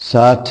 7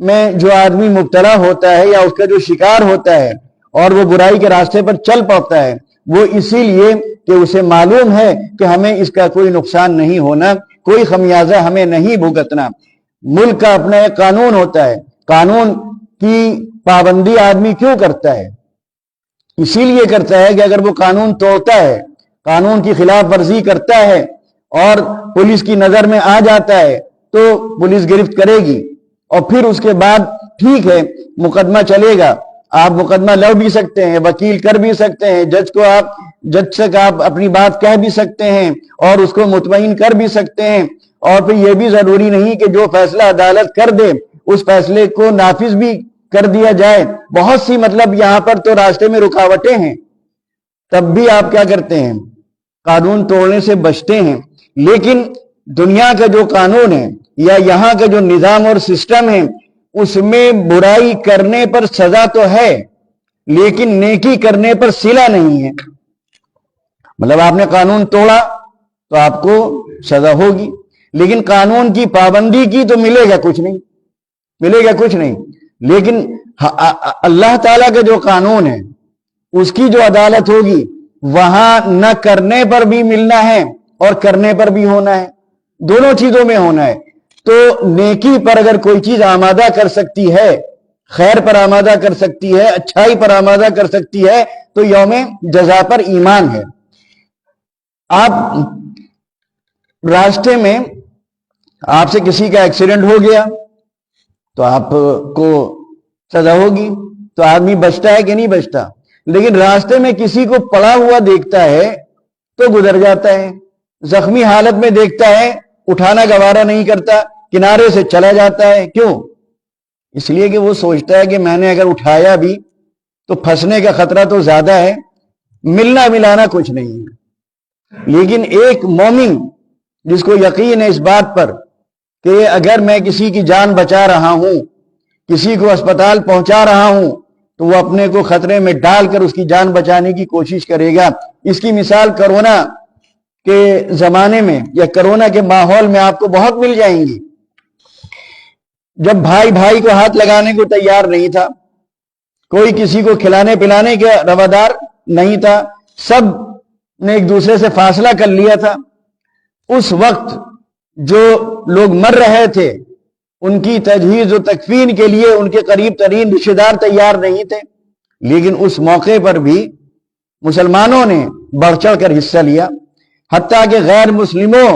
میں جو آدمی مبتلا ہوتا ہے یا اس کا جو شکار ہوتا ہے اور وہ برائی کے راستے پر چل پڑتا ہے، وہ اسی لیے کہ اسے معلوم ہے کہ ہمیں اس کا کوئی نقصان نہیں ہونا، کوئی خمیازہ ہمیں نہیں بھگتنا۔ ملک کا اپنا ایک قانون ہوتا ہے، قانون کی پابندی آدمی کیوں کرتا ہے؟ اسی لیے کرتا ہے کہ اگر وہ قانون توڑتا ہے، قانون کی خلاف ورزی کرتا ہے اور پولیس کی نظر میں آ جاتا ہے تو پولیس گرفت کرے گی، اور پھر اس کے بعد ٹھیک ہے مقدمہ چلے گا، آپ مقدمہ لڑ بھی سکتے ہیں، وکیل کر بھی سکتے ہیں، جج تک آپ اپنی بات کہہ بھی سکتے ہیں اور اس کو مطمئن کر بھی سکتے ہیں، اور پھر یہ بھی ضروری نہیں کہ جو فیصلہ عدالت کر دے اس فیصلے کو نافذ بھی کر دیا جائے۔ بہت سی مطلب یہاں پر تو راستے میں رکاوٹیں ہیں، تب بھی آپ کیا کرتے ہیں؟ قانون توڑنے سے بچتے ہیں۔ لیکن دنیا کا جو قانون ہے یا یہاں کا جو نظام اور سسٹم ہے، اس میں برائی کرنے پر سزا تو ہے لیکن نیکی کرنے پر صلہ نہیں ہے۔ مطلب آپ نے قانون توڑا تو آپ کو سزا ہوگی، لیکن قانون کی پابندی کی تو ملے گا کچھ نہیں، ملے گا کچھ نہیں۔ لیکن اللہ تعالیٰ کا جو قانون ہے اس کی جو عدالت ہوگی وہاں نہ کرنے پر بھی ملنا ہے اور کرنے پر بھی ہونا ہے، دونوں چیزوں میں ہونا ہے۔ تو نیکی پر اگر کوئی چیز آمادہ کر سکتی ہے، خیر پر آمادہ کر سکتی ہے، اچھائی پر آمادہ کر سکتی ہے، تو یوم جزا پر ایمان ہے۔ آپ راستے میں آپ سے کسی کا ایکسیڈنٹ ہو گیا تو آپ کو سزا ہوگی، تو آدمی بچتا ہے کہ نہیں بچتا؟ لیکن راستے میں کسی کو پڑا ہوا دیکھتا ہے تو گزر جاتا ہے، زخمی حالت میں دیکھتا ہے اٹھانا گوارا نہیں کرتا، کنارے سے چلا جاتا ہے۔ کیوں؟ اس لیے کہ وہ سوچتا ہے کہ میں نے اگر اٹھایا بھی تو پھنسنے کا خطرہ تو زیادہ ہے، ملنا ملانا کچھ نہیں ہے۔ لیکن ایک مومن جس کو یقین ہے اس بات پر کہ اگر میں کسی کی جان بچا رہا ہوں، کسی کو اسپتال پہنچا رہا ہوں، تو وہ اپنے کو خطرے میں ڈال کر اس کی جان بچانے کی کوشش کرے گا۔ اس کی مثال کرونا کے زمانے میں یا کرونا کے ماحول میں آپ کو بہت مل جائیں گی، جب بھائی بھائی کو ہاتھ لگانے کو تیار نہیں تھا، کوئی کسی کو کھلانے پلانے کا روادار نہیں تھا، سب نے ایک دوسرے سے فاصلہ کر لیا تھا۔ اس وقت جو لوگ مر رہے تھے ان کی تجہیز و تکفین کے لیے ان کے قریب ترین رشتہ دار تیار نہیں تھے، لیکن اس موقع پر بھی مسلمانوں نے بڑھ چڑھ کر حصہ لیا، حتیٰ کہ غیر مسلموں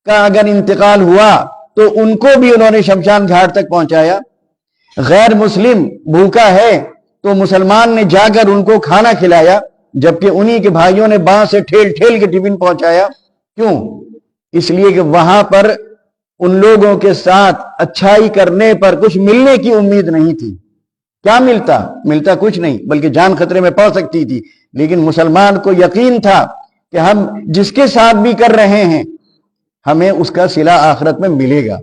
کا اگر انتقال ہوا تو ان کو بھی انہوں نے شمشان گھاٹ تک پہنچایا۔ غیر مسلم بھوکا ہے تو مسلمان نے جا کر ان کو کھانا کھلایا، جبکہ انہی کے بھائیوں نے بانس سے ٹھیل ٹھیل کے ٹفن پہنچایا۔ کیوں؟ اس لیے کہ وہاں پر ان لوگوں کے ساتھ اچھائی کرنے پر کچھ ملنے کی امید نہیں تھی۔ کیا ملتا کچھ نہیں، بلکہ جان خطرے میں پڑ سکتی تھی۔ لیکن مسلمان کو یقین تھا کہ ہم جس کے ساتھ بھی کر رہے ہیں ہمیں اس کا صلہ آخرت میں ملے گا،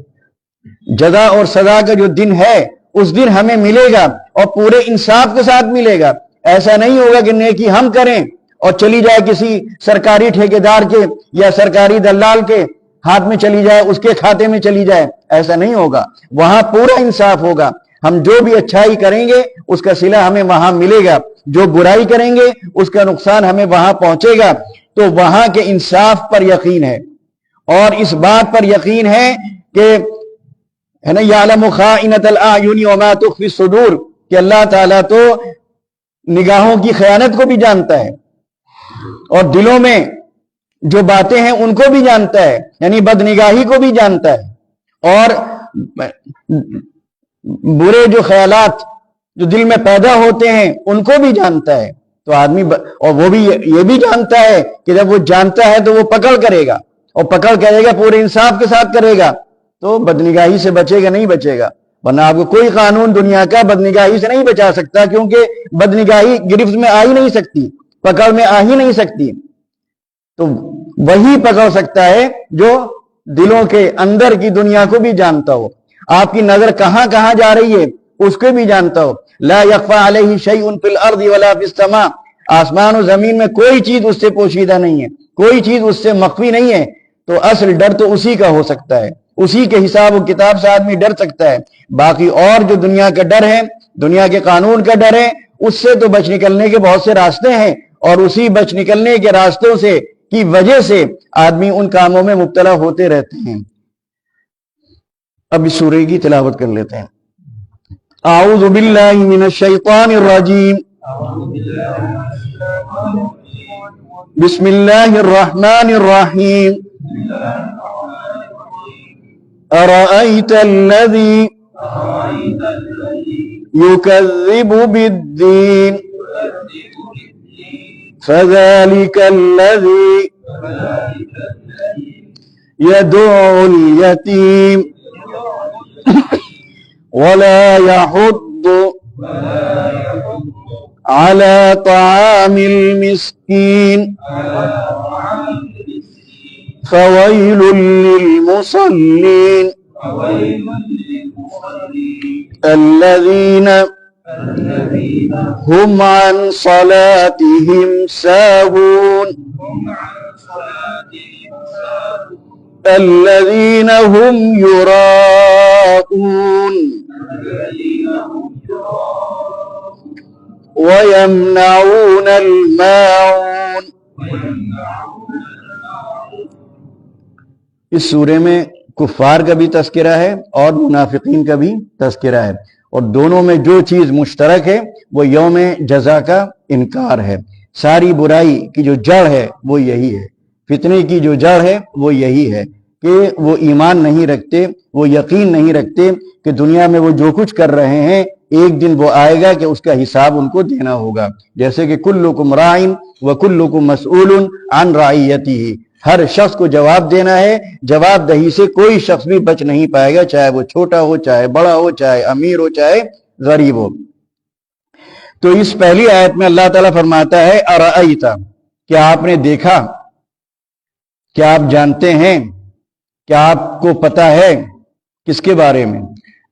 جزا اور سزا کا جو دن ہے اس دن ہمیں ملے گا اور پورے انصاف کے ساتھ ملے گا۔ ایسا نہیں ہوگا کہ نیکی ہم کریں اور چلی جائے کسی سرکاری ٹھیکیدار کے یا سرکاری دلال کے ہاتھ میں چلی جائے، اس کے کھاتے میں چلی جائے، ایسا نہیں ہوگا۔ وہاں پورا انصاف ہوگا، ہم جو بھی اچھائی کریں گے اس کا صلہ ہمیں وہاں ملے گا، جو برائی کریں گے اس کا نقصان ہمیں وہاں پہنچے گا۔ تو وہاں کے انصاف پر یقین ہے، اور اس بات پر یقین ہے کہ ہے نا یعلم خائنۃ الاعین وما تخفی الصدور، کہ اللہ تعالیٰ تو نگاہوں کی خیانت کو بھی جانتا ہے اور دلوں میں جو باتیں ہیں ان کو بھی جانتا ہے، یعنی بدنگاہی کو بھی جانتا ہے، اور برے جو خیالات جو دل میں پیدا ہوتے ہیں ان کو بھی جانتا ہے۔ تو آدمی اور وہ بھی یہ بھی جانتا ہے کہ جب وہ جانتا ہے تو وہ پکڑ کرے گا، اور پکڑ کرے گا پورے انصاف کے ساتھ کرے گا، تو بدنگاہی سے بچے گا نہیں بچے گا۔ ورنہ آپ کو کوئی قانون دنیا کا بدنگاہی سے نہیں بچا سکتا، کیونکہ بدنگاہی گرفت میں آ ہی نہیں سکتی، پکڑ میں آ ہی نہیں سکتی۔ تو وہی پکڑ سکتا ہے جو دلوں کے اندر کی دنیا کو بھی جانتا ہو، آپ کی نظر کہاں کہاں جا رہی ہے اس کو بھی جانتا ہو۔ لا یخفی علیہ شیء فی الارض ولا فی السماء، آسمان و زمین میں کوئی چیز اس سے پوشیدہ نہیں ہے، کوئی چیز اس سے مخفی نہیں ہے۔ تو اصل ڈر تو اسی کا ہو سکتا ہے اسی کے حساب و کتاب سے آدمی ڈر سکتا ہے. باقی اور جو دنیا کا ڈر ہے، دنیا کے قانون کا ڈر ہے، اس سے تو بچ نکلنے کے بہت سے راستے ہیں، اور اسی بچ نکلنے کے راستوں سے کی وجہ سے آدمی ان کاموں میں مبتلا ہوتے رہتے ہیں. اب اس سورہ کی تلاوت کر لیتے ہیں. اعوذ باللہ من الشیطان الرجیم. بسم اللہ الرحمن الرحیم. ارأیت الذی یکذب بالدین فذلک الذی یدعو الیتیم ولا يحض على طعام المسكين فويل للمصلين الذين هم عن صلاتهم ساهون الذين هم يراءون ويمنعون الماعون. اس سورے میں کفار کا بھی تذکرہ ہے اور منافقین کا بھی تذکرہ ہے، اور دونوں میں جو چیز مشترک ہے وہ یوم جزا کا انکار ہے. ساری برائی کی جو جڑ ہے وہ یہی ہے، فتنے کی جو جڑ ہے وہ یہی ہے کہ وہ ایمان نہیں رکھتے، وہ یقین نہیں رکھتے کہ دنیا میں وہ جو کچھ کر رہے ہیں ایک دن وہ آئے گا کہ اس کا حساب ان کو دینا ہوگا. جیسے کہ کلکم راعٍ وکلکم مسئول عن رعیتہ، ہر شخص کو جواب دینا ہے، جواب دہی سے کوئی شخص بھی بچ نہیں پائے گا، چاہے وہ چھوٹا ہو، چاہے بڑا ہو، چاہے امیر ہو، چاہے غریب ہو. تو اس پہلی آیت میں اللہ تعالیٰ فرماتا ہے ارأیت، کیا آپ نے دیکھا، کیا آپ جانتے ہیں، کیا آپ کو پتا ہے کس کے بارے میں؟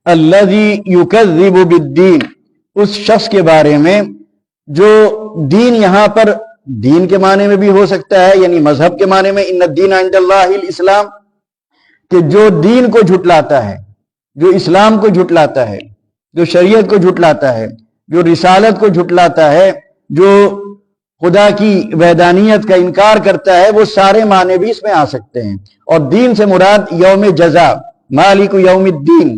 الذی یکذب بالدین، اس شخص کے بارے میں جو دین، یہاں پر دین کے معنی میں بھی ہو سکتا ہے، یعنی مذہب کے معنی میں ان الدین عند اللہ الاسلام، کہ جو دین کو جھٹلاتا ہے، جو اسلام کو جھٹلاتا ہے، جو شریعت کو جھٹلاتا ہے، جو رسالت کو جھٹلاتا ہے، جو خدا کی وحدانیت کا انکار کرتا ہے، وہ سارے معنی بھی اس میں آ سکتے ہیں. اور دین سے مراد یوم جزا، مالک یوم الدین،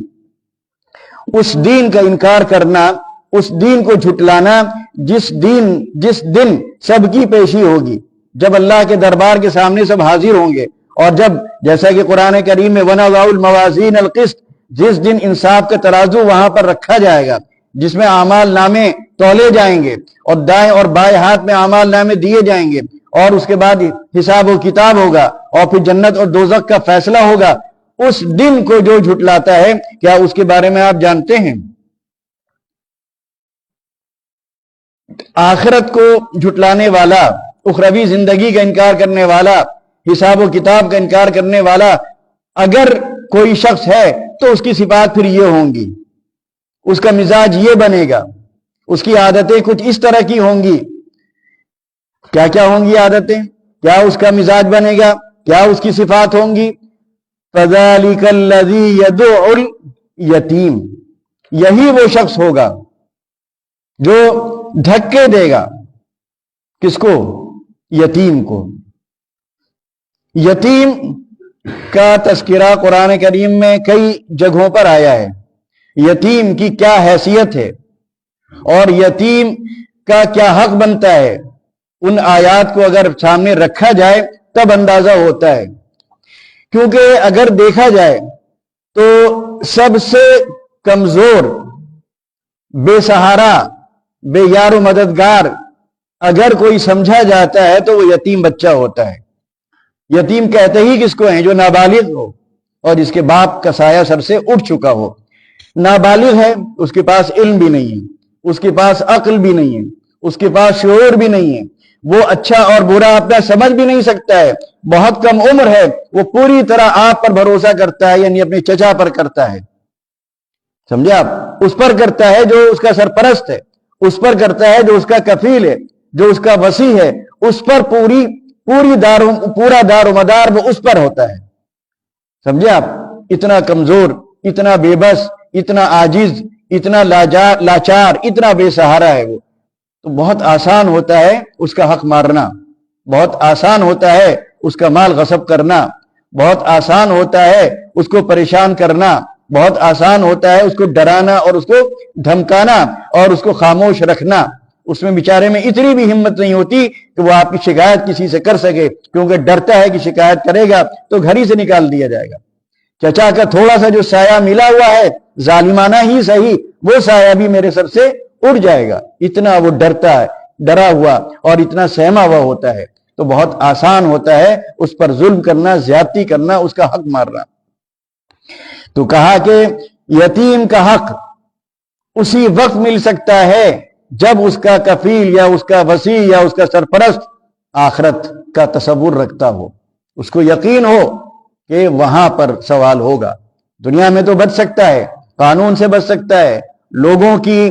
اس دین کا انکار کرنا، اس دین کو جھٹلانا جس دن سب کی پیشی ہوگی، جب اللہ کے دربار کے سامنے سب حاضر ہوں گے، اور جب جیسا کہ قرآن کریم میں وَنَضَعُ الْمَوَازِينَ الْقِسْطَ، جس دن انصاف کا ترازو وہاں پر رکھا جائے گا، جس میں اعمال نامے تولے جائیں گے اور دائیں اور بائیں ہاتھ میں اعمال نامے دیے جائیں گے، اور اس کے بعد حساب و کتاب ہوگا، اور پھر جنت اور دوزخ کا فیصلہ ہوگا. اس دن کو جو جھٹلاتا ہے، کیا اس کے بارے میں آپ جانتے ہیں؟ آخرت کو جھٹلانے والا، اخروی زندگی کا انکار کرنے والا، حساب و کتاب کا انکار کرنے والا اگر کوئی شخص ہے تو اس کی صفات پھر یہ ہوں گی، اس کا مزاج یہ بنے گا، اس کی عادتیں کچھ اس طرح کی ہوں گی. کیا کیا ہوں گی عادتیں؟ کیا اس کا مزاج بنے گا؟ کیا اس کی صفات ہوں گی؟ فَذَلِكَ الَّذِي يَدُعُ الْيَتِيمَ، یہی وہ شخص ہوگا جو دھکے دے گا. کس کو؟ یتیم کو. یتیم کا تذکرہ قرآن کریم میں کئی جگہوں پر آیا ہے. یتیم کی کیا حیثیت ہے اور یتیم کا کیا حق بنتا ہے، ان آیات کو اگر سامنے رکھا جائے تب اندازہ ہوتا ہے. کیونکہ اگر دیکھا جائے تو سب سے کمزور، بے سہارا، بے یار و مددگار اگر کوئی سمجھا جاتا ہے تو وہ یتیم بچہ ہوتا ہے. یتیم کہتے ہی کس کو ہیں؟ جو نابالغ ہو اور جس کے باپ کا سایہ سر سے اٹھ چکا ہو. نابالغ ہے، اس کے پاس علم بھی نہیں ہے، اس کے پاس عقل بھی نہیں ہے، اس کے پاس شعور بھی نہیں ہے، وہ اچھا اور برا اپنا سمجھ بھی نہیں سکتا ہے، بہت کم عمر ہے، وہ پوری طرح آپ پر بھروسہ کرتا ہے، یعنی اپنے چچا پر کرتا ہے. سمجھے آپ؟ اس پر کرتا ہے جو اس کا سرپرست ہے، اس پر کرتا ہے جو اس کا کفیل ہے، جو اس کا وصی ہے، اس پر پورا دار و مدار وہ اس پر ہوتا ہے. سمجھے آپ؟ اتنا کمزور، اتنا بے بس، اتنا عاجز، اتنا لاچار، اتنا بے سہارا ہے وہ، تو بہت آسان ہوتا ہے اس کا حق مارنا، بہت آسان ہوتا ہے اس کا مال غصب کرنا، بہت آسان ہوتا ہے اس کو پریشان کرنا، بہت آسان ہوتا ہے اس کو ڈرانا اور اس کو دھمکانا اور اس کو خاموش رکھنا۔ اس میں بیچارے میں اتنی بھی ہمت نہیں ہوتی کہ وہ آپ کی شکایت کسی سے کر سکے، کیونکہ ڈرتا ہے کہ شکایت کرے گا تو گھر ہی سے نکال دیا جائے گا۔ چچا کا تھوڑا سا جو سایہ ملا ہوا ہے، ظالمانہ ہی صحیح، وہ سایہ بھی میرے سر سے اڑ جائے گا، اتنا وہ ڈرتا ہے، ڈرا ہوا اور اتنا سہما ہوا ہوتا ہے۔ تو بہت آسان ہوتا ہے اس پر ظلم کرنا، زیادتی کرنا، اس کا حق مارنا۔ تو کہا کہ یتیم کا حق اسی وقت مل سکتا ہے جب اس کا کفیل یا اس کا وصی یا اس کا سرپرست آخرت کا تصور رکھتا ہو، اس کو یقین ہو کہ وہاں پر سوال ہوگا۔ دنیا میں تو بچ سکتا ہے، قانون سے بچ سکتا ہے، لوگوں کی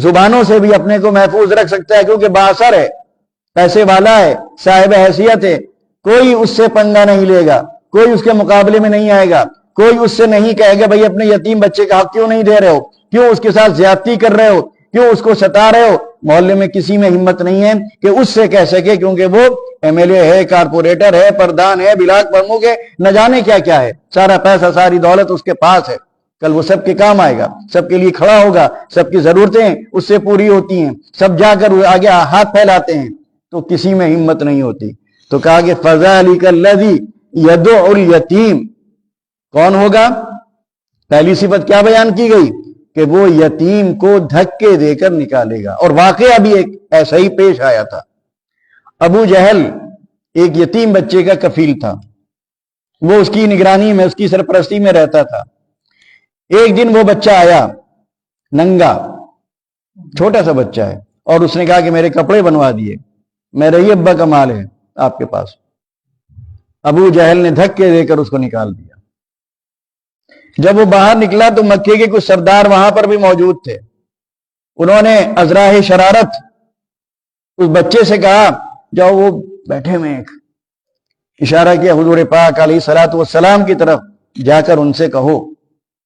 زبانوں سے بھی اپنے کو محفوظ رکھ سکتا ہے، کیونکہ بااثر ہے، پیسے والا ہے، صاحب حیثیت ہے، کوئی اس سے پنگا نہیں لے گا، کوئی اس کے مقابلے میں نہیں آئے گا، کوئی اس سے نہیں کہے گا بھائی اپنے یتیم بچے کا حق کیوں نہیں دے رہے ہو، کیوں اس کے ساتھ زیادتی کر رہے ہو، کیوں اس کو ستا رہے ہو۔ محلے میں کسی میں ہمت نہیں ہے کہ اس سے کہہ سکے، کیونکہ وہ ایم ایل اے ہے، کارپوریٹر ہے، پردھان ہے، بلاک پرمکھ ہے، نہ جانے کیا کیا ہے، سارا پیسہ ساری دولت اس کے پاس ہے، کل وہ سب کے کام آئے گا، سب کے لیے کھڑا ہوگا، سب کی ضرورتیں اس سے پوری ہوتی ہیں، سب جا کر آگے ہاتھ پھیلاتے ہیں، تو کسی میں ہمت نہیں ہوتی۔ تو کہا کہ فَذَلِكَ الَّذِي يَدُعُ الْيَتِيمَ، کون ہوگا؟ پہلی صفت کیا بیان کی گئی کہ وہ یتیم کو دھکے دے کر نکالے گا، اور واقعہ بھی ایک ایسا ہی پیش آیا تھا۔ ابو جہل ایک یتیم بچے کا کفیل تھا، وہ اس کی نگرانی میں، اس کی سرپرستی میں رہتا تھا۔ ایک دن وہ بچہ آیا ننگا، چھوٹا سا بچہ ہے، اور اس نے کہا کہ میرے کپڑے بنوا دیے، میرا ہی ابا کا مال ہے آپ کے پاس۔ ابو جہل نے دھکے دے کر اس کو نکال دیا۔ جب وہ باہر نکلا تو مکے کے کچھ سردار وہاں پر بھی موجود تھے، انہوں نے ازراہ شرارت اس بچے سے کہا جاؤ، وہ بیٹھے میں ایک اشارہ کیا حضور پاک علیہ الصلوۃ والسلام کی طرف، جا کر ان سے کہو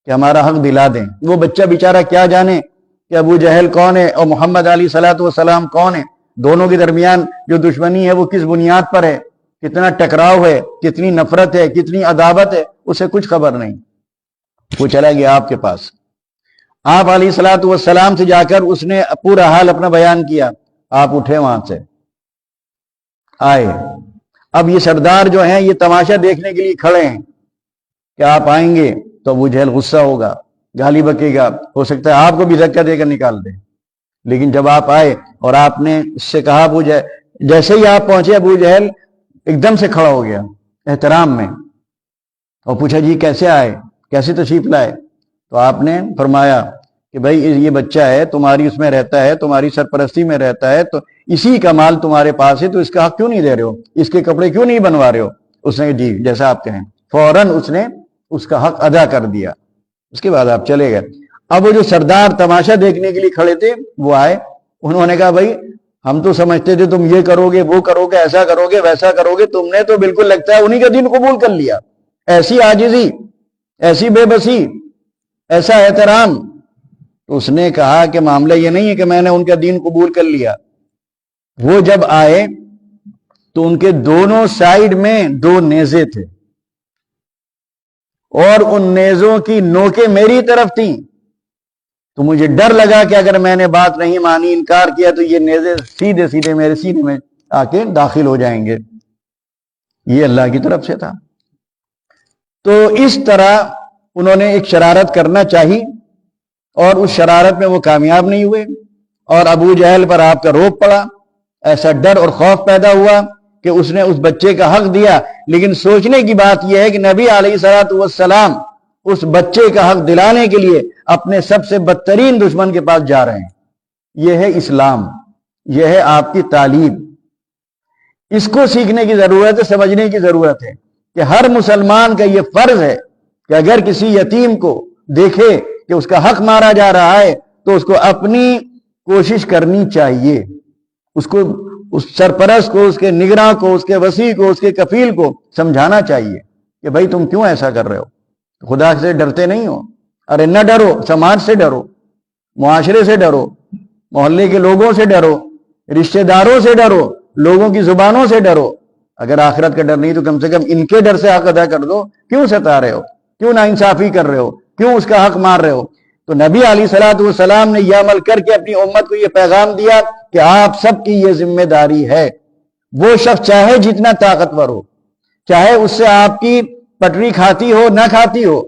کہ ہمارا حق دلا دیں۔ وہ بچہ بیچارہ کیا جانے کہ ابو جہل کون ہے اور محمد علیہ الصلوۃ والسلام کون ہے، دونوں کے درمیان جو دشمنی ہے وہ کس بنیاد پر ہے، کتنا ٹکراؤ ہے، کتنی نفرت ہے، کتنی عداوت ہے، اسے کچھ خبر نہیں۔ وہ چلا گیا آپ کے پاس، آپ علیہ الصلوۃ والسلام سے جا کر اس نے پورا حال اپنا بیان کیا۔ آپ اٹھے وہاں سے آئے، اب یہ سردار جو ہیں یہ تماشا دیکھنے کے لیے کھڑے ہیں کہ آپ آئیں گے تو ابو جہل غصہ ہوگا، گالی بکے گا، ہو سکتا ہے آپ کو بھی دھکا دے کر نکال دے۔ لیکن جب آپ آئے اور آپ نے اس سے کہا، ابو جہل جیسے ہی آپ پہنچے، ابو جہل ایک دم سے کھڑا ہو گیا احترام میں، اور پوچھا جی کیسے آئے، کیسے تشریف لائے؟ تو آپ نے فرمایا کہ بھائی یہ بچہ ہے، تمہاری اس میں رہتا ہے، تمہاری سرپرستی میں رہتا ہے، تو اسی کا مال تمہارے پاس ہے، تو اس کا حق کیوں نہیں دے رہے ہو، اس کے کپڑے کیوں نہیں بنوا رہے ہو؟ اس نے جی جیسا آپ کہیں، فوراً اس نے اس کا حق ادا کر دیا۔ اس کے بعد آپ چلے گئے۔ اب وہ جو سردار تماشا دیکھنے کے لیے کھڑے تھے وہ آئے، انہوں نے کہا بھائی ہم تو سمجھتے تھے تم یہ کرو گے، وہ کرو گے، ایسا کرو گے، ویسا کرو گے، تم نے تو بالکل لگتا ہے انہی کا دین قبول کر لیا، ایسی عاجزی، ایسی بے بسی، ایسا احترام۔ تو اس نے کہا کہ معاملہ یہ نہیں ہے کہ میں نے ان کا دین قبول کر لیا۔ وہ جب آئے تو ان کے دونوں سائیڈ میں دو نیزے تھے، اور ان نیزوں کی نوکیں میری طرف تھیں، تو مجھے ڈر لگا کہ اگر میں نے بات نہیں مانی، انکار کیا، تو یہ نیزے سیدھے سیدھے میرے سینے میں آ کے داخل ہو جائیں گے۔ یہ اللہ کی طرف سے تھا۔ تو اس طرح انہوں نے ایک شرارت کرنا چاہی، اور اس شرارت میں وہ کامیاب نہیں ہوئے، اور ابو جہل پر آپ کا روب پڑا، ایسا ڈر اور خوف پیدا ہوا کہ اس نے اس بچے کا حق دیا۔ لیکن سوچنے کی بات یہ ہے کہ نبی علیہ الصلوۃ والسلام اس بچے کا حق دلانے کے لیے اپنے سب سے بدترین دشمن کے پاس جا رہے ہیں۔ یہ ہے اسلام، یہ ہے آپ کی تعلیم۔ اس کو سیکھنے کی ضرورت ہے، سمجھنے کی ضرورت ہے کہ ہر مسلمان کا یہ فرض ہے کہ اگر کسی یتیم کو دیکھے کہ اس کا حق مارا جا رہا ہے تو اس کو اپنی کوشش کرنی چاہیے، اس کو، اس سرپرست کو، اس کے نگراں کو، اس کے وصی کو، اس کے کفیل کو سمجھانا چاہیے کہ بھائی تم کیوں ایسا کر رہے ہو، خدا سے ڈرتے نہیں ہو؟ ارے نہ ڈرو، سماج سے ڈرو، معاشرے سے ڈرو، محلے کے لوگوں سے ڈرو، رشتہ داروں سے ڈرو، لوگوں کی زبانوں سے ڈرو۔ اگر آخرت کا ڈر نہیں تو کم سے کم ان کے ڈر سے حق ادا کر دو۔ کیوں ستا رہے ہو؟ کیوں ناانصافی کر رہے ہو؟ کیوں اس کا حق مار رہے ہو؟ تو نبی علیہ الصلوۃ والسلام نے یہ عمل کر کے اپنی امت کو یہ پیغام دیا کہ آپ سب کی یہ ذمہ داری ہے۔ وہ شخص چاہے جتنا طاقتور ہو، چاہے اس سے آپ کی پٹری کھاتی ہو نہ کھاتی ہو،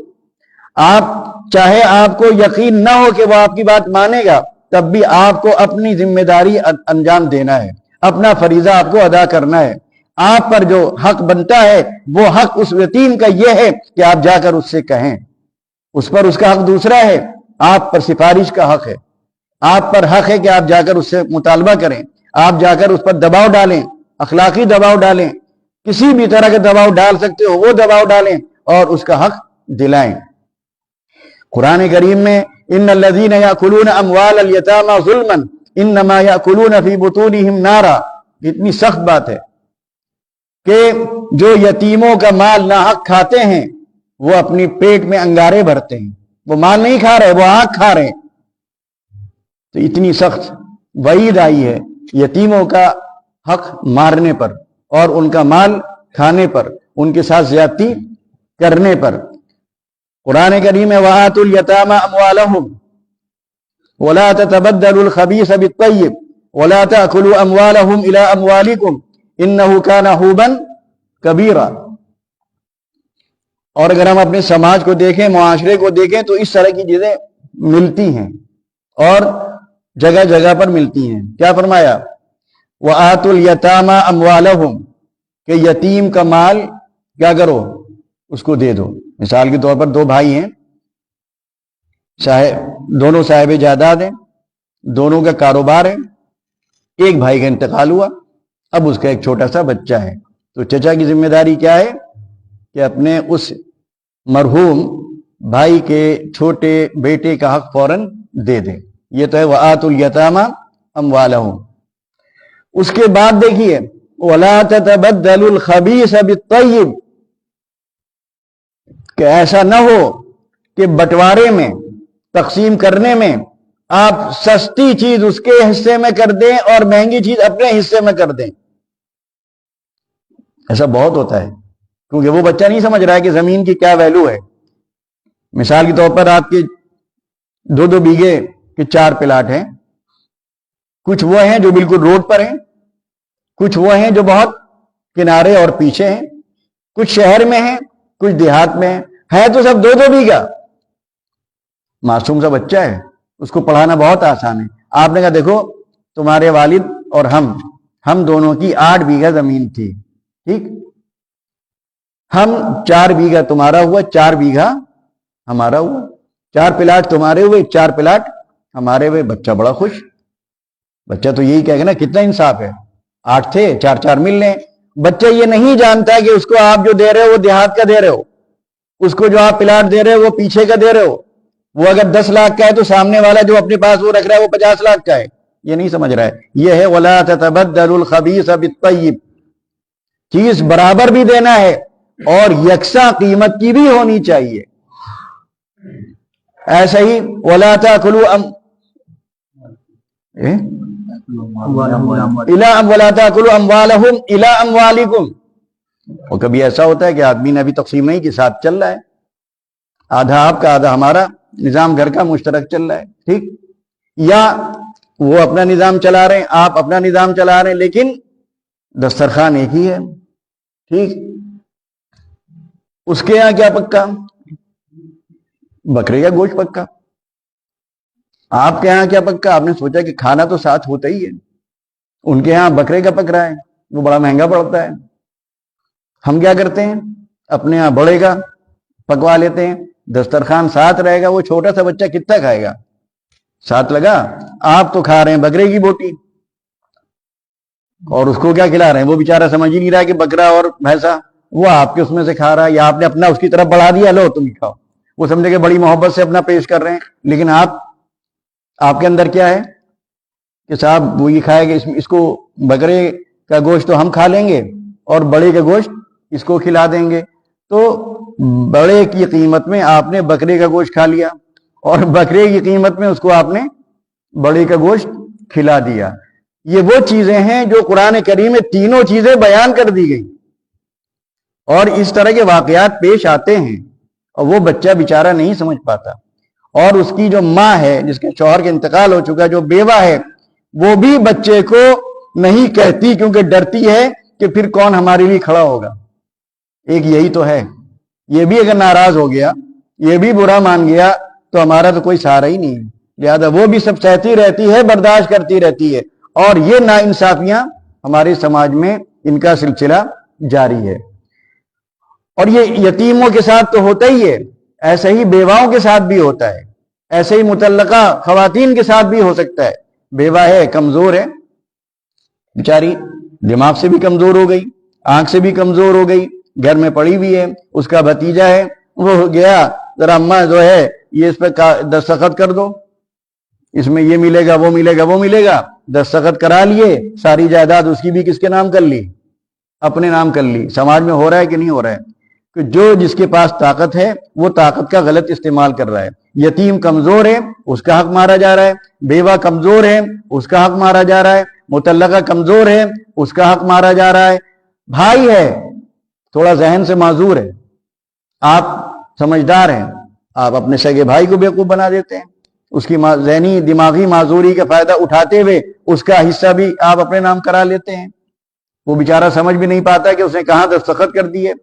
چاہے آپ کو یقین نہ ہو کہ وہ آپ کی بات مانے گا، تب بھی آپ کو اپنی ذمہ داری انجام دینا ہے، اپنا فریضہ آپ کو ادا کرنا ہے۔ آپ پر جو حق بنتا ہے وہ حق اس یتیم کا یہ ہے کہ آپ جا کر اس سے کہیں۔ اس پر اس کا حق دوسرا ہے، آپ پر سفارش کا حق ہے۔ آپ پر حق ہے کہ آپ جا کر اس سے مطالبہ کریں، آپ جا کر اس پر دباؤ ڈالیں، اخلاقی دباؤ ڈالیں، کسی بھی طرح کا دباؤ ڈال سکتے ہو وہ دباؤ ڈالیں اور اس کا حق دلائیں۔ قرآن کریم میں ان الذین یاکلون اموال الیتامی ظلما انما یاکلون فی بطونہم نارا، اتنی سخت بات ہے کہ جو یتیموں کا مال ناحق کھاتے ہیں وہ اپنی پیٹ میں انگارے بھرتے ہیں۔ وہ مال نہیں کھا رہے، وہ آگ کھا رہے ہیں۔ تو اتنی سخت وعید آئی ہے یتیموں کا حق مارنے پر اور ان کا مال کھانے پر، ان کے ساتھ زیادتی کرنے پر۔ قرآن کریم میں وَآتُوا الْيَتَامَى أَمْوَالَهُمْ وَلَا تَتَبَدَّلُوا الْخَبِيثَ بِالطَّيِّبِ وَلَا تَأْكُلُوا أَمْوَالَهُمْ إِلَىٰ أَمْوَالِكُمْ إِنَّهُ كَانَ حُوبًا كَبِيرًا۔ اور اگر ہم اپنے سماج کو دیکھیں، معاشرے کو دیکھیں، تو اس طرح کی چیزیں ملتی ہیں اور جگہ جگہ پر ملتی ہیں۔ کیا فرمایا؟ وَآتُوا الْيَتَامَى أَمْوَالَهُمْ، کہ یتیم کا مال کیا کرو؟ اس کو دے دو۔ مثال کے طور پر دو بھائی ہیں، دونوں صاحب جائیداد ہیں، دونوں کا کاروبار ہے، ایک بھائی کا انتقال ہوا، اب اس کا ایک چھوٹا سا بچہ ہے، تو چچا کی ذمہ داری کیا ہے کہ اپنے اس مرحوم بھائی کے چھوٹے بیٹے کا حق فوراً دے دے۔ یہ تو ہے وَآتُوا الْيَتَامَى أَمْوَالَهُمْ۔ اس کے بعد دیکھیے وَلَا تَتَبَدَّلُوا الْخَبِيثَ بِالطَّيِّبِ، کہ ایسا نہ ہو کہ بٹوارے میں، تقسیم کرنے میں آپ سستی چیز اس کے حصے میں کر دیں اور مہنگی چیز اپنے حصے میں کر دیں۔ ایسا بہت ہوتا ہے کیونکہ وہ بچہ نہیں سمجھ رہا ہے کہ زمین کی کیا ویلو ہے۔ مثال کے طور پر آپ کے 2 بیگھے کے 4 پلاٹ ہیں، کچھ وہ ہیں جو بالکل روڈ پر ہیں، کچھ وہ ہیں جو بہت کنارے اور پیچھے ہیں، کچھ شہر میں ہیں، کچھ دیہات میں ہے تو سب 2 بیگھہ۔ معصوم سا بچہ ہے، اس کو پڑھانا بہت آسان ہے۔ آپ نے کہا دیکھو تمہارے والد اور ہم دونوں کی 8 بیگھہ زمین تھی، ٹھیک، ہم 4 بیگھہ تمہارا ہوا، 4 بیگھہ ہمارا ہوا، 4 پلاٹ تمہارے ہوئے، 4 پلاٹ ہمارے ہوئے۔ بچہ بڑا خوش، بچہ تو یہی کہے گا نا کتنا انصاف ہے، 8 تھے 4 مل لیں۔ بچہ یہ نہیں جانتا کہ اس کو آپ جو دے رہے ہو وہ دیہات کا دے رہے ہو، اس کو جو آپ پلاٹ دے رہے ہو وہ پیچھے کا دے رہے ہو۔ وہ اگر 10 لاکھ کا ہے تو سامنے والا جو اپنے پاس وہ رکھ رہا ہے وہ 50 لاکھ کا ہے۔ یہ نہیں سمجھ رہا ہے۔ یہ ہے وَلَا تَتَبَدَّلُوا الْخَبِيثَ بِالطَّيِّبِ، چیز برابر بھی دینا ہے اور یکساں قیمت کی بھی ہونی چاہیے۔ ایسا ہی وَلَا تَأْكُلُوا أَمْوَالَهُمْ إِلَىٰ أَمْوَالِكُمْ۔ اور کبھی ایسا ہوتا ہے کہ آدمی نے ابھی تقسیم نہیں کی، ساتھ چل رہا ہے، آدھا آپ کا آدھا ہمارا، نظام گھر کا مشترک چل رہا ہے، ٹھیک، یا وہ اپنا نظام چلا رہے ہیں، آپ اپنا نظام چلا رہے ہیں، لیکن دسترخوان ایک ہی ہے، ٹھیک۔ اس کے یہاں کیا پکا؟ بکرے کا گوشت پکا۔ آپ کے یہاں کیا پکا؟ آپ نے سوچا کہ کھانا تو ساتھ ہوتا ہی ہے، ان کے یہاں بکرے کا پک رہا ہے، وہ بڑا مہنگا پڑتا ہے۔ ہم کیا کرتے ہیں؟ اپنے یہاں بڑے کا پکوا لیتے ہیں، دسترخوان ساتھ رہے گا، وہ چھوٹا سا بچہ کتنا کھائے گا؟ ساتھ لگا، آپ تو کھا رہے ہیں بکرے کی بوٹی اور اس کو کیا کھلا رہے ہیں؟ وہ بیچارہ سمجھ ہی نہیں رہا کہ بکرا اور بھینسا، وہ آپ کے اس میں سے کھا رہا ہے، یا آپ نے اپنا اس کی طرف بڑھا دیا، لو تم ہی کھاؤ۔ وہ سمجھے کہ بڑی محبت سے اپنا پیش کر رہے ہیں، لیکن آپ کے اندر کیا ہے کہ صاحب وہ یہ کھائے گا، اس کو بکرے کا گوشت تو ہم کھا لیں گے اور بڑے کا گوشت اس کو کھلا دیں گے۔ تو بڑے کی قیمت میں آپ نے بکرے کا گوشت کھا لیا اور بکرے کی قیمت میں اس کو آپ نے بڑے کا گوشت کھلا دیا. یہ وہ چیزیں ہیں جو قرآن کریم میں تینوں چیزیں بیان کر دی گئی اور اس طرح کے واقعات پیش آتے ہیں اور وہ بچہ بیچارہ نہیں سمجھ پاتا. اور اس کی جو ماں ہے جس کے شوہر کا انتقال ہو چکا, جو بیوہ ہے, وہ بھی بچے کو نہیں کہتی کیونکہ ڈرتی ہے کہ پھر کون ہمارے لیے کھڑا ہوگا. ایک یہی تو ہے. یہ بھی اگر ناراض ہو گیا, یہ بھی برا مان گیا تو ہمارا تو کوئی سہارا ہی نہیں ہے. لہذا وہ بھی سب سہتی رہتی ہے, برداشت کرتی رہتی ہے, اور یہ ناانصافیاں ہمارے سماج میں ان کا سلسلہ جاری ہے. اور یہ یتیموں کے ساتھ تو ہوتا ہی ہے, ایسے ہی بیواؤں کے ساتھ بھی ہوتا ہے, ایسے ہی متعلقہ خواتین کے ساتھ بھی ہو سکتا ہے. بیوہ ہے, کمزور ہے, بیچاری دماغ سے بھی کمزور ہو گئی, آنکھ سے بھی کمزور ہو گئی, گھر میں پڑی ہوئی ہے, اس کا بھتیجا ہے, وہ گیا ذرا اماں جو ہے یہ اس پہ دستخط کر دو, اس میں یہ ملے گا, وہ ملے گا, وہ ملے گا, دستخط کرا لیے, ساری جائیداد اس کی بھی کس کے نام کر لی, اپنے نام کر لی. سماج میں ہو رہا ہے کہ نہیں ہو رہا ہے کہ جو جس کے پاس طاقت ہے وہ طاقت کا غلط استعمال کر رہا ہے. یتیم کمزور ہے, اس کا حق مارا جا رہا ہے, بیوہ کمزور ہے, اس کا حق مارا جا رہا ہے, متعلقہ کمزور ہے, اس کا حق مارا جا رہا ہے, بھائی ہے تھوڑا ذہن سے معذور ہے, آپ سمجھدار ہیں, آپ اپنے سگے بھائی کو بیوقوف بنا دیتے ہیں, اس کی ذہنی دماغی معذوری کا فائدہ اٹھاتے ہوئے اس کا حصہ بھی آپ اپنے نام کرا لیتے ہیں. وہ بیچارہ سمجھ بھی نہیں پاتا کہ اس نے کہاں دستخط کر دیے,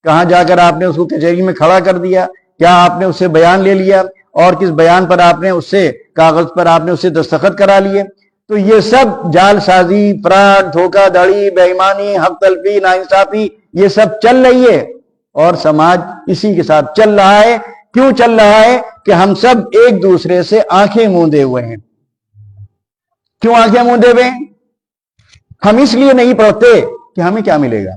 کہاں جا کر آپ نے اس کو کچہری میں کھڑا کر دیا, کیا آپ نے اس سے بیان لے لیا اور کس بیان پر آپ نے اس سے کاغذ پر آپ نے اس سے دستخط کرا لیے. تو یہ سب جال سازی, فراڈ, دھوکہ دھڑی, بے ایمانی, حق تلفی, ناانصافی, یہ سب چل رہی ہے اور سماج اسی کے ساتھ چل رہا ہے. کیوں چل رہا ہے؟ کہ ہم سب ایک دوسرے سے آنکھیں موندے ہوئے ہیں. کیوں آنکھیں موندے ہوئے ہیں؟ ہم اس لیے نہیں پڑھتے کہ ہمیں کیا ملے گا,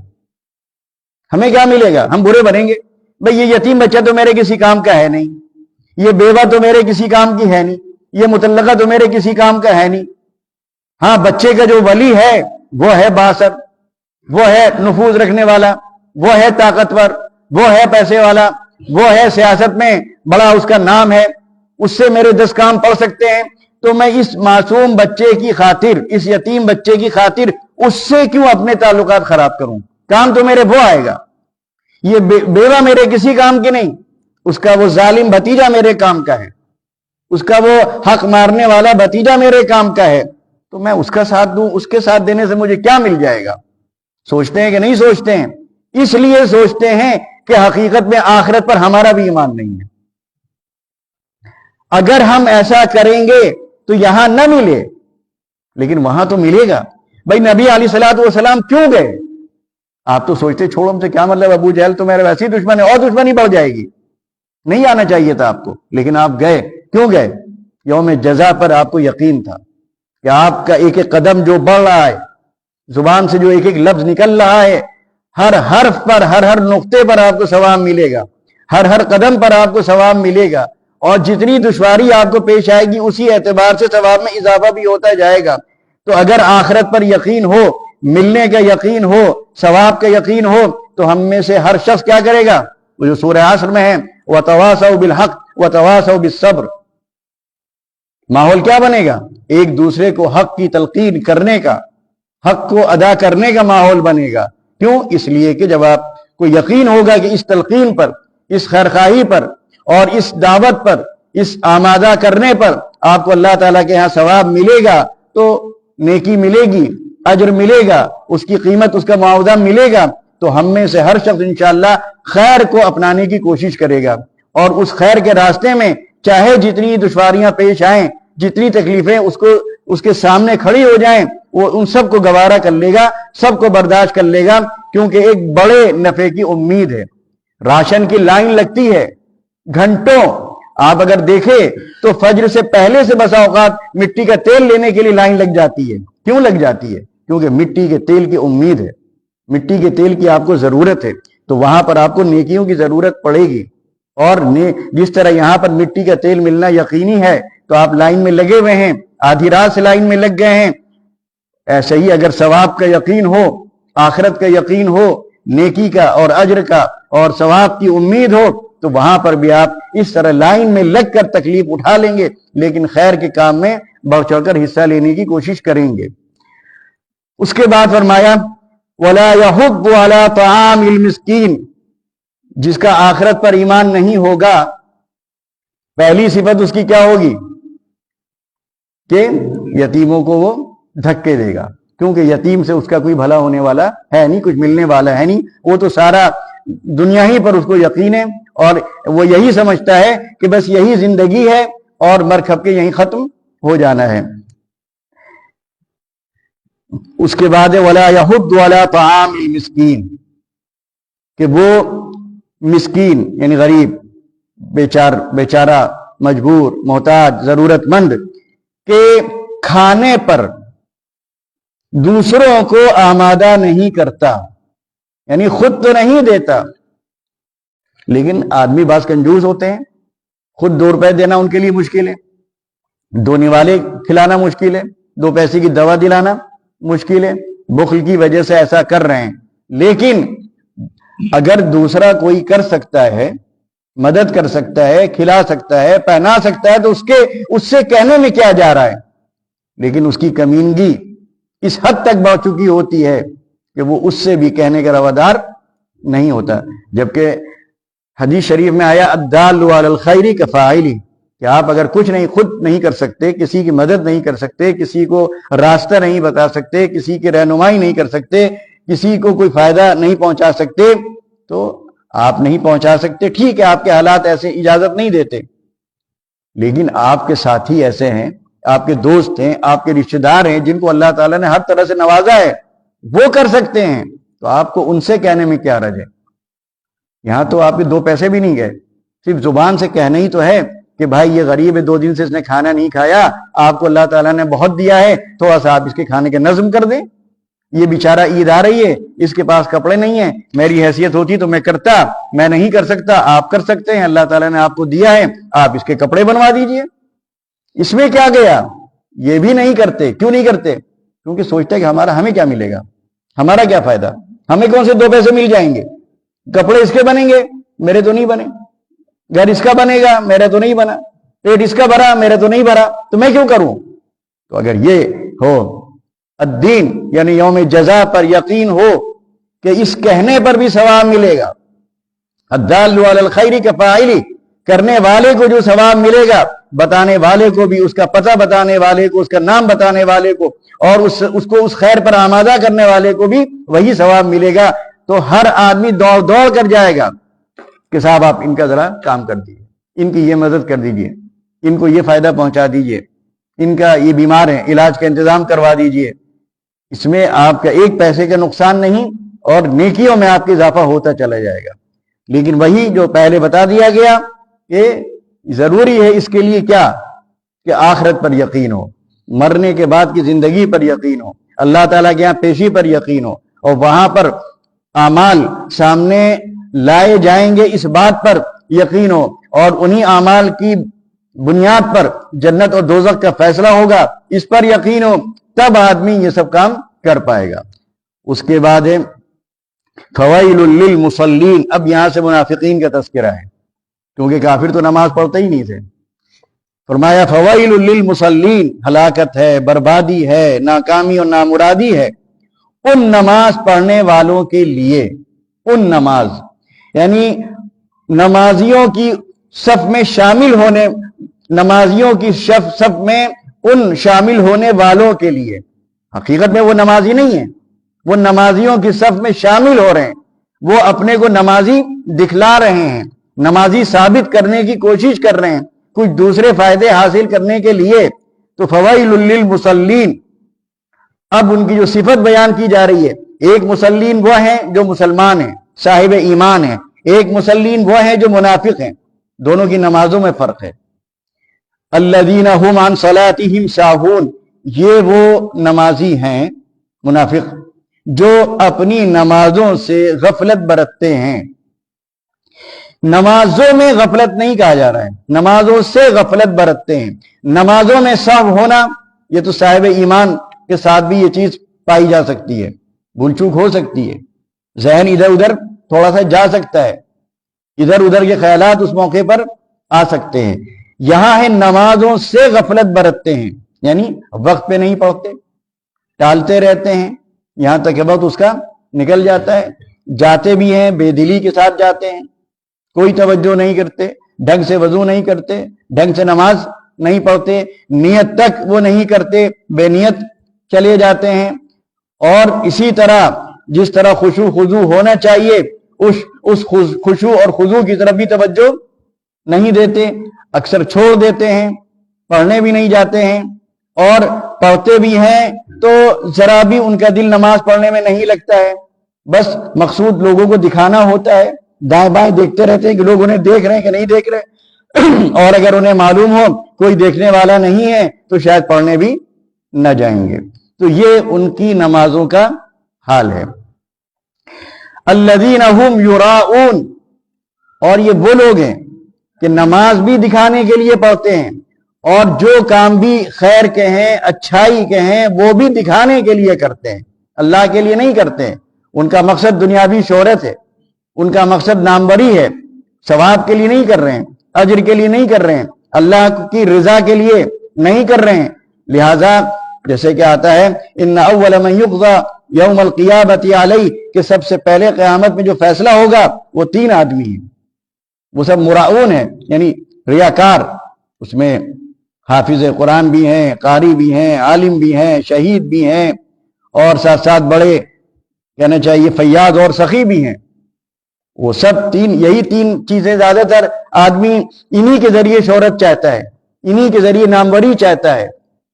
ہمیں کیا ملے گا, ہم برے بنیں گے. بھئی یہ یتیم بچہ تو میرے کسی کام کا ہے نہیں, یہ بیوہ تو میرے کسی کام کی ہے نہیں, یہ متعلقہ تو میرے کسی کام کا ہے نہیں. ہاں بچے کا جو ولی ہے وہ ہے بااثر, وہ ہے نفوذ رکھنے والا, وہ ہے طاقتور, وہ ہے پیسے والا, وہ ہے سیاست میں بڑا اس کا نام ہے, اس سے میرے 10 کام پڑ سکتے ہیں. تو میں اس معصوم بچے کی خاطر, اس یتیم بچے کی خاطر اس سے کیوں اپنے تعلقات خراب کروں؟ کام تو میرے وہ آئے گا. یہ بیوہ میرے کسی کام کی نہیں, اس کا وہ ظالم بھتیجا میرے کام کا ہے, اس کا وہ حق مارنے والا بھتیجا میرے کام کا ہے, تو میں اس کا ساتھ دوں, اس کے ساتھ دینے سے مجھے کیا مل جائے گا؟ سوچتے ہیں کہ نہیں سوچتے ہیں؟ اس لیے سوچتے ہیں کہ حقیقت میں آخرت پر ہمارا بھی ایمان نہیں ہے. اگر ہم ایسا کریں گے تو یہاں نہ ملے لیکن وہاں تو ملے گا. بھائی نبی علیہ الصلوۃ والسلام کیوں گئے؟ آپ تو سوچتے چھوڑو ہم سے کیا مطلب, ابو جہل تو میرے ویسے ہی دشمن ہے اور دشمنی بڑھ جائے گی, نہیں آنا چاہیے تھا آپ کو. لیکن آپ گئے. کیوں گئے؟ یوم جزا پر آپ کو یقین تھا کہ آپ کا ایک ایک قدم جو بڑھ رہا ہے, زبان سے جو ایک ایک لفظ نکل رہا ہے, ہر حرف پر, ہر نقطے پر آپ کو ثواب ملے گا, ہر قدم پر آپ کو ثواب ملے گا, اور جتنی دشواری آپ کو پیش آئے گی اسی اعتبار سے ثواب میں اضافہ بھی ہوتا جائے گا. تو اگر آخرت پر یقین ہو, ملنے کا یقین ہو, ثواب کا یقین ہو, تو ہم میں سے ہر شخص کیا کرے گا؟ وہ جو سورہ عصر میں ہے, وَتَوَاصَوْا بِالْحَقِّ وَتَوَاصَوْا بِالصَّبْرِ. ماحول کیا بنے گا؟ ایک دوسرے کو حق کی تلقین کرنے کا, حق کو ادا کرنے کا ماحول بنے گا. کیوں؟ اس لیے کہ جب آپ کو یقین ہوگا کہ اس تلقین پر, اس خیرخواہی پر اور اس دعوت پر, اس آمادہ کرنے پر آپ کو اللہ تعالیٰ کے ہاں ثواب ملے گا, تو نیکی ملے گی, اجر ملے گا, اس کی قیمت, اس کا معاوضہ ملے گا. تو ہم میں سے ہر شخص انشاءاللہ خیر کو اپنانے کی کوشش کرے گا, اور اس خیر کے راستے میں چاہے جتنی دشواریاں پیش آئیں, جتنی تکلیفیں اس کے سامنے کھڑی ہو جائیں, وہ ان سب کو گوارا کر لے گا, سب کو برداشت کر لے گا, کیونکہ ایک بڑے نفع کی امید ہے. راشن کی لائن لگتی ہے گھنٹوں. آپ اگر دیکھیں تو فجر سے پہلے سے بسا اوقات مٹی کا تیل لینے کے لیے لائن لگ جاتی ہے. کیوں لگ جاتی ہے؟ کیونکہ مٹی کے تیل کی امید ہے, مٹی کے تیل کی آپ کو ضرورت ہے. تو وہاں پر آپ کو نیکیوں کی ضرورت پڑے گی, اور جس طرح یہاں پر مٹی کا تیل ملنا یقینی ہے تو آپ لائن میں لگے ہوئے ہیں, آدھی رات سے لائن میں لگ گئے ہیں. ایسے ہی اگر ثواب کا یقین ہو, آخرت کا یقین ہو, نیکی کا اور اجر کا اور ثواب کی امید ہو تو وہاں پر بھی آپ اس طرح لائن میں لگ کر تکلیف اٹھا لیں گے، لیکن خیر کے کام میں بڑھ چڑھ کر حصہ لینے کی کوشش کریں گے۔ اس کے بعد فرمایا وَلَا يَحُضُّ عَلَىٰ طَعَامِ الْمِسْكِينِ، جس کا آخرت پر ایمان نہیں ہوگا، پہلی صفت اس کی کیا ہوگی کہ یتیموں کو وہ دھکے دے گا، کیونکہ یتیم سے اس کا کوئی بھلا ہونے والا ہے نہیں، کچھ ملنے والا ہے نہیں، وہ تو سارا دنیا ہی پر اس کو یقین ہے اور وہ یہی سمجھتا ہے کہ بس یہی زندگی ہے اور مر کھپ کے یہیں ختم ہو جانا ہے۔ اس کے بعد وَلَا يَحُضُّ عَلَىٰ طَعَامِ الْمِسْكِينِ، کہ وہ مسکین یعنی غریب، بیچارہ، مجبور، محتاج، ضرورت مند کے کھانے پر دوسروں کو آمادہ نہیں کرتا، یعنی خود تو نہیں دیتا، لیکن آدمی بعض کنجوس ہوتے ہیں، خود 2 روپے دینا ان کے لیے مشکل ہے، 2 نوالے کھلانا مشکل ہے، 2 پیسے کی دوا دلانا مشکل ہے، بخل کی وجہ سے ایسا کر رہے ہیں۔ لیکن اگر دوسرا کوئی کر سکتا ہے، مدد کر سکتا ہے، کھلا سکتا ہے، پہنا سکتا ہے، تو اس سے کہنے میں کیا جا رہا ہے؟ لیکن اس کی کمینگی اس حد تک بڑھ چکی ہوتی ہے کہ وہ اس سے بھی کہنے کا روادار نہیں ہوتا۔ جبکہ حدیث شریف میں آیا الدال علی الخیر کفاعلہ، کہ آپ اگر کچھ نہیں، خود نہیں کر سکتے، کسی کی مدد نہیں کر سکتے، کسی کو راستہ نہیں بتا سکتے، کسی کی رہنمائی نہیں کر سکتے، کسی کو کوئی فائدہ نہیں پہنچا سکتے، تو آپ نہیں پہنچا سکتے، ٹھیک ہے، آپ کے حالات ایسے اجازت نہیں دیتے، لیکن آپ کے ساتھی ایسے ہیں، آپ کے دوست ہیں، آپ کے رشتہ دار ہیں جن کو اللہ تعالیٰ نے ہر طرح سے نوازا ہے، وہ کر سکتے ہیں، تو آپ کو ان سے کہنے میں کیا حرج ہے؟ یہاں تو آپ کے 2 پیسے بھی نہیں گئے، صرف زبان سے کہنا ہی تو ہے کہ بھائی یہ غریب ہے، 2 دن سے اس نے کھانا نہیں کھایا، آپ کو اللہ تعالیٰ نے بہت دیا ہے، تھوڑا سا آپ اس کے کھانے کے نظم کر دیں، یہ بیچارہ عید آ رہی ہے، اس کے پاس کپڑے نہیں ہیں، میری حیثیت ہوتی تو میں کرتا، میں نہیں کر سکتا، آپ کر سکتے ہیں، اللہ تعالیٰ نے آپ کو دیا ہے، آپ اس کے کپڑے بنوا دیجئے، اس میں کیا گیا؟ یہ بھی نہیں کرتے۔ کیوں نہیں کرتے؟ کیونکہ سوچتے کہ ہمیں کیا ملے گا، ہمارا کیا فائدہ، ہمیں کون سے 2 پیسے مل جائیں گے، کپڑے اس کے بنیں گے، میرے تو نہیں بنے، گھر اس کا بنے گا، میرے تو نہیں بنا، پیٹ اس کا بھرا، میرے تو نہیں بھرا، تو میں کیوں کروں؟ تو اگر یہ ہو الدین یعنی یوم جزا پر یقین ہو کہ اس کہنے پر بھی ثواب ملے گا، الدال علی الخیر کفاعلہ، کرنے والے کو جو ثواب ملے گا، بتانے والے کو بھی، اس کا پتہ بتانے والے کو، اس کا نام بتانے والے کو، اور اس کو اس خیر پر آمادہ کرنے والے کو بھی وہی ثواب ملے گا، تو ہر آدمی دوڑ کر جائے گا کہ صاحب آپ ان کا ذرا کام کر دیجیے، ان کی یہ مدد کر دیجیے، ان کو یہ فائدہ پہنچا دیجیے، ان کا یہ بیمار ہے، علاج کا انتظام کروا دیجیے۔ اس میں آپ کا 1 پیسے کا نقصان نہیں، اور نیکیوں میں آپ کا اضافہ ہوتا چلا جائے گا۔ لیکن وہی جو پہلے بتا دیا گیا کہ ضروری ہے اس کے لیے کیا، کہ آخرت پر یقین ہو، مرنے کے بعد کی زندگی پر یقین ہو، اللہ تعالیٰ کے یہاں پیشی پر یقین ہو، اور وہاں پر اعمال سامنے لائے جائیں گے اس بات پر یقین ہو، اور انہی اعمال کی بنیاد پر جنت اور دوزخ کا فیصلہ ہوگا، اس پر یقین ہو، تب آدمی یہ سب کام کر پائے گا۔ اس کے بعد ہے فویل للمصلین، اب یہاں سے منافقین کا تذکرہ ہے، کیونکہ کافر تو نماز پڑھتے ہی نہیں تھے۔ فرمایا فویل للمصلین، ہلاکت ہے، بربادی ہے، ناکامی اور نامرادی ہے ان نماز پڑھنے والوں کے لیے، ان نماز یعنی نمازیوں کی صف میں شامل ہونے، نمازیوں کی صف میں ان شامل ہونے والوں کے لیے، حقیقت میں وہ نمازی نہیں ہیں، وہ نمازیوں کی صف میں شامل ہو رہے ہیں، وہ اپنے کو نمازی دکھلا رہے ہیں، نمازی ثابت کرنے کی کوشش کر رہے ہیں کچھ دوسرے فائدے حاصل کرنے کے لیے۔ تو فوائل للمصلین، اب ان کی جو صفت بیان کی جا رہی ہے، ایک مصلین وہ ہیں جو مسلمان ہیں، صاحب ایمان ہیں، ایک مصلین وہ ہیں جو منافق ہیں، دونوں کی نمازوں میں فرق ہے۔ الذین هم عن صلاتهم ساہون، یہ وہ نمازی ہیں منافق جو اپنی نمازوں سے غفلت برتتے ہیں۔ نمازوں میں غفلت نہیں کہا جا رہا ہے، نمازوں سے غفلت برتتے ہیں۔ نمازوں میں سہو ہونا، یہ تو صاحب ایمان کے ساتھ بھی یہ چیز پائی جا سکتی ہے، بھول چوک ہو سکتی ہے، ذہن ادھر ادھر تھوڑا سا جا سکتا ہے، ادھر ادھر کے خیالات اس موقع پر آ سکتے ہیں۔ یہاں ہے نمازوں سے غفلت برتتے ہیں، یعنی وقت پہ نہیں پڑھتے، ٹالتے رہتے ہیں، یہاں تک کہ وقت اس کا نکل جاتا ہے، جاتے بھی ہیں بے دلی کے ساتھ جاتے ہیں، کوئی توجہ نہیں کرتے، ڈھنگ سے وضو نہیں کرتے، ڈھنگ سے نماز نہیں پڑھتے، نیت تک وہ نہیں کرتے، بے نیت چلے جاتے ہیں۔ اور اسی طرح جس طرح خشوع خضوع ہونا چاہیے اس خشوع اور خضوع کی طرف بھی توجہ نہیں دیتے، اکثر چھوڑ دیتے ہیں، پڑھنے بھی نہیں جاتے ہیں، اور پڑھتے بھی ہیں تو ذرا بھی ان کا دل نماز پڑھنے میں نہیں لگتا ہے، بس مقصود لوگوں کو دکھانا ہوتا ہے، دائیں بائیں دیکھتے رہتے ہیں کہ لوگ انہیں دیکھ رہے ہیں کہ نہیں دیکھ رہے، اور اگر انہیں معلوم ہو کوئی دیکھنے والا نہیں ہے تو شاید پڑھنے بھی نہ جائیں گے۔ تو یہ ان کی نمازوں کا حال ہے۔ الذین هم یراؤون، اور یہ وہ لوگ ہیں کہ نماز بھی دکھانے کے لیے پڑھتے ہیں، اور جو کام بھی خیر کے ہیں، اچھائی کے ہیں، وہ بھی دکھانے کے لیے کرتے ہیں، اللہ کے لیے نہیں کرتے ہیں۔ ان کا مقصد دنیاوی شہرت ہے، ان کا مقصد ناموری ہے، ثواب کے لیے نہیں کر رہے ہیں، اجر کے لیے نہیں کر رہے ہیں، اللہ کی رضا کے لیے نہیں کر رہے ہیں۔ لہذا جیسے کہ آتا ہے ان اول من یقضی یوم القیامۃ علیہ، کہ سب سے پہلے قیامت میں جو فیصلہ ہوگا وہ 3 آدمی ہیں، وہ سب مراؤن ہیں، یعنی ریاکار، اس میں حافظ قرآن بھی ہیں، قاری بھی ہیں، عالم بھی ہیں، شہید بھی ہیں، اور ساتھ ساتھ بڑے کہنا چاہیے فیاض اور سخی بھی ہیں۔ وہ سب یہی 3 چیزیں زیادہ تر آدمی انہی کے ذریعے شہرت چاہتا ہے، انہی کے ذریعے ناموری چاہتا ہے۔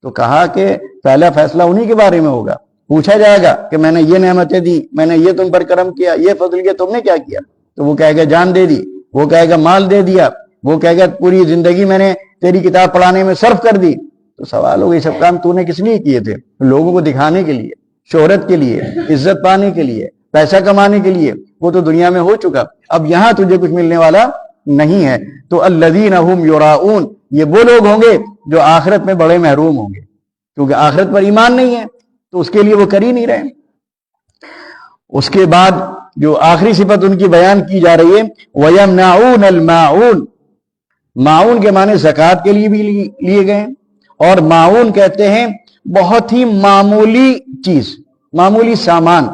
تو کہا کہ پہلا فیصلہ انہی کے بارے میں ہوگا، پوچھا جائے گا کہ میں نے یہ نعمتیں دی، میں نے یہ تم پر کرم کیا، یہ فضل کیا، تم نے کیا کیا؟ تو وہ کہے گا جان دے دی، وہ کہے گا مال دے دیا، وہ کہے گا پوری زندگی میں نے تیری کتاب پڑھانے میں صرف کر دی۔ تو سوال ہوگا یہ سب کام تو نے کس لیے کیے تھے؟ لوگوں کو دکھانے کے لیے، شہرت کے لیے، عزت پانے کے لیے، پیسہ کمانے کے لیے۔ وہ تو دنیا میں ہو چکا، اب یہاں تجھے کچھ ملنے والا نہیں ہے۔ تو الذین هم یراؤون، یہ وہ لوگ ہوں گے جو آخرت میں بڑے محروم ہوں گے، کیونکہ آخرت پر ایمان نہیں ہے تو اس کے لیے وہ کر ہی نہیں رہے۔ اس کے بعد جو آخری صفت ان کی بیان کی جا رہی ہے وَيَمْنَعُونَ الْمَاعُونَ، معاون کے معنی زکوٰۃ کے لیے بھی لیے گئے ہیں، اور معاون کہتے ہیں بہت ہی معمولی چیز، معمولی سامان،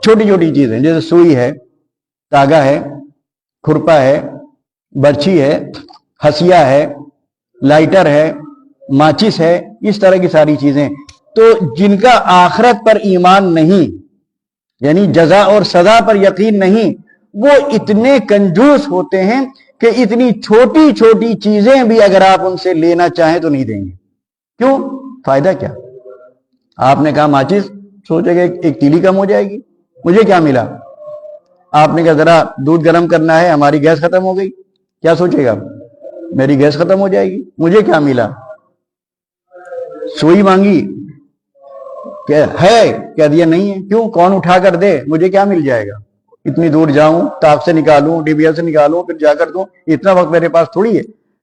چھوٹی چھوٹی چیزیں، جیسے سوئی ہے، تاگا ہے، کھرپا ہے، برچھی ہے، ہسیا ہے، لائٹر ہے، ماچس ہے، اس طرح کی ساری چیزیں۔ تو جن کا آخرت پر ایمان نہیں، یعنی جزا اور سزا پر یقین نہیں، وہ اتنے کنجوس ہوتے ہیں کہ اتنی چھوٹی چھوٹی چیزیں بھی اگر آپ ان سے لینا چاہیں تو نہیں دیں گے۔ کیوں؟ فائدہ کیا؟ آپ نے کہا ماچس، سوچے گا ایک تیلی کم ہو جائے گی، مجھے کیا ملا؟ آپ نے کہا ذرا دودھ گرم کرنا ہے، ہماری گیس ختم ہو گئی، کیا سوچے گا؟ میری گیس ختم ہو جائے گی، مجھے کیا ملا؟ سوئی مانگی کہ ہے، کہہ دیا نہیں ہے، کیوں؟ کون اٹھا کر دے، مجھے کیا مل جائے گا؟ اتنی دور جاؤں، تاپ سے نکالوں، ڈبیا سے نکالوں، پھر جا کر دوں، اتنا وقت میرے پاس تھوڑی ہے۔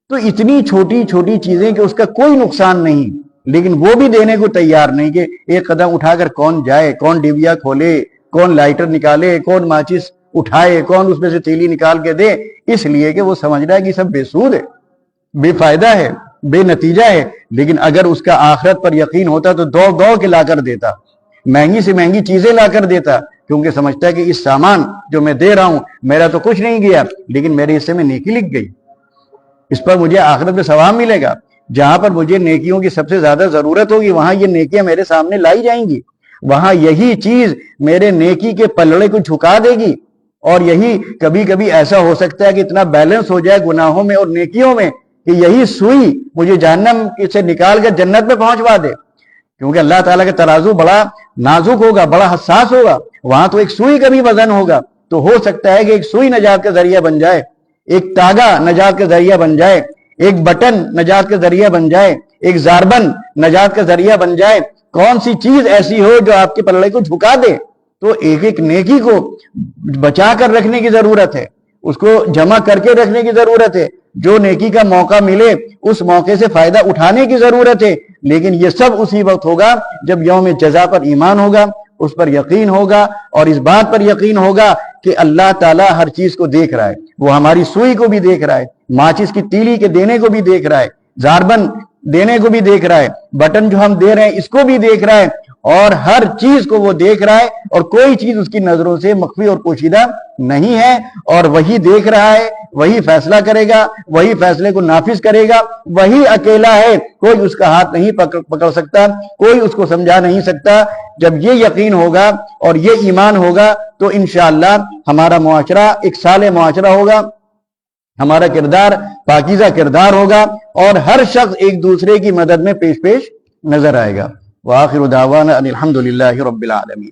تو اتنی چھوٹی چھوٹی چیزیں کہ اس کا کوئی نقصان نہیں، لیکن وہ بھی دینے کو تیار نہیں کہ ایک قدم اٹھا کر کون جائے، کون ڈبیا کھولے، کون لائٹر نکالے، کون ماچس اٹھائے، کون اس میں سے تیلی نکال کے دے، اس لیے کہ وہ سمجھ رہا ہے کہ سب بے سود ہے، بے فائدہ ہے، بے نتیجہ ہے۔ لیکن اگر اس کا آخرت پر یقین ہوتا تو دوڑ دوڑ کے لا کر دیتا، مہنگی سے مہنگی چیزیں لا کر دیتا، کیونکہ سمجھتا ہے کہ اس سامان جو میں دے رہا ہوں میرا تو کچھ نہیں گیا، لیکن میرے حصے میں نیکی لکھ گئی، اس پر مجھے آخرت میں ثواب ملے گا۔ جہاں پر مجھے نیکیوں کی سب سے زیادہ ضرورت ہوگی وہاں یہ نیکیاں میرے سامنے لائی جائیں گی، وہاں یہی چیز میرے نیکی کے پلڑے کو جھکا دے گی۔ اور یہی کبھی کبھی ایسا ہو سکتا ہے کہ اتنا بیلنس ہو جائے گناہوں میں اور نیکیوں میں کہ یہی سوئی مجھے جہنم سے نکال کر جنت میں پہنچوا دے، کیونکہ اللہ تعالیٰ کا ترازو بڑا نازک ہوگا، بڑا حساس ہوگا، وہاں تو ایک سوئی کا بھی وزن ہوگا۔ تو ہو سکتا ہے کہ ایک سوئی نجات کا ذریعہ بن جائے، ایک تاگا نجات کا ذریعہ بن جائے، ایک بٹن نجات کا ذریعہ بن جائے، ایک زاربن نجات کا ذریعہ بن جائے۔ کون سی چیز ایسی ہو جو آپ کے پلڑے کو جھکا دے؟ تو ایک ایک نیکی کو بچا کر رکھنے کی ضرورت ہے، اس کو جمع کر کے رکھنے کی ضرورت ہے، جو نیکی کا موقع ملے اس موقع سے فائدہ اٹھانے کی ضرورت ہے۔ لیکن یہ سب اسی وقت ہوگا جب یوم جزا پر ایمان ہوگا، اس پر یقین ہوگا، اور اس بات پر یقین ہوگا کہ اللہ تعالیٰ ہر چیز کو دیکھ رہا ہے. وہ ہماری سوئی کو بھی دیکھ رہا ہے، ماچس کی تیلی کے دینے کو بھی دیکھ رہا ہے، زاربن دینے کو بھی دیکھ رہا ہے، بٹن جو ہم دے رہے ہیں اس کو بھی دیکھ رہا ہے، اور ہر چیز کو وہ دیکھ رہا ہے، اور کوئی چیز اس کی نظروں سے مخفی اور پوشیدہ نہیں ہے. اور وہی دیکھ رہا ہے، وہی فیصلہ کرے گا، وہی فیصلے کو نافذ کرے گا، وہی اکیلا ہے، کوئی اس کا ہاتھ نہیں پکڑ سکتا، کوئی اس کو سمجھا نہیں سکتا. جب یہ یقین ہوگا اور یہ ایمان ہوگا تو انشاءاللہ ہمارا معاشرہ ایک صالح معاشرہ ہوگا، ہمارا کردار پاکیزہ کردار ہوگا، اور ہر شخص ایک دوسرے کی مدد میں پیش نظر آئے گا. وآخر دعوانا ان الحمد للہ رب العالمین.